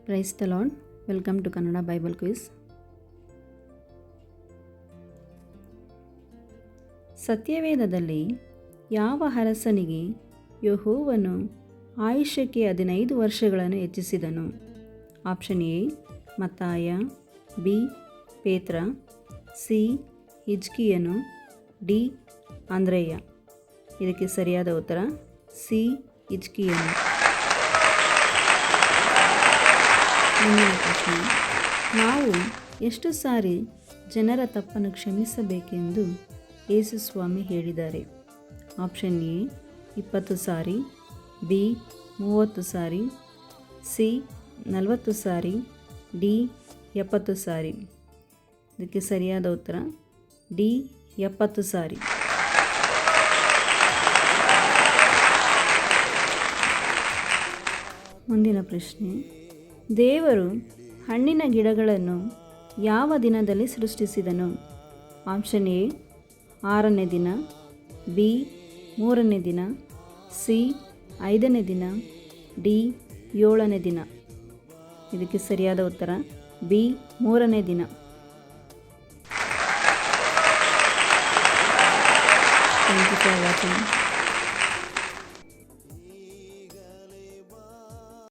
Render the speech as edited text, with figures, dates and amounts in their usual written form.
Price the Lord. Welcome to Kannada Bible quiz. ಸತ್ಯವೇದದಲ್ಲಿ ಯಾವ ಅರಸನಿಗೆ ಯೆಹೋವನು ಆಯುಷ್ಯಕ್ಕೆ 15 ವರ್ಷಗಳನ್ನು ಹೆಚ್ಚಿಸಿದನು? ಆಪ್ಷನ್ ಎ ಮತ್ತಾಯ, ಬಿ ಪೇತ್ರ, ಸಿ ಹಿಜ್ಕೀಯನು, ಡಿ ಅಂದ್ರೆಯ. ಇದಕ್ಕೆ ಸರಿಯಾದ ಉತ್ತರ ಸಿ ಹಿಜ್ಕೀಯನು. ಮುಂದಿನ ಪ್ರಶ್ನೆ, ನಾವು ಎಷ್ಟು ಸಾರಿ ಜನರ ತಪ್ಪನ್ನು ಕ್ಷಮಿಸಬೇಕೆಂದು ಯೇಸು ಸ್ವಾಮಿ ಹೇಳಿದ್ದಾರೆ? Option A 20 sorry, B 30 sorry, C 40 sorry, D 70 ಸಾರಿ. ಇದಕ್ಕೆ ಸರಿಯಾದ ಉತ್ತರ ಡಿ 70 ಸಾರಿ. ಮುಂದಿನ ಪ್ರಶ್ನೆ, ದೇವರು ಹಣ್ಣಿನ ಗಿಡಗಳನ್ನು ಯಾವ ದಿನದಲ್ಲಿ ಸೃಷ್ಟಿಸಿದನು? ಆಪ್ಷನ್ ಎ 6ನೇ ದಿನ, ಬಿ 3ನೇ ದಿನ, ಸಿ 5ನೇ ದಿನ, ಡಿ 7ನೇ ದಿನ. ಇದಕ್ಕೆ ಸರಿಯಾದ ಉತ್ತರ ಬಿ 3ನೇ ದಿನ. Thank you for watching.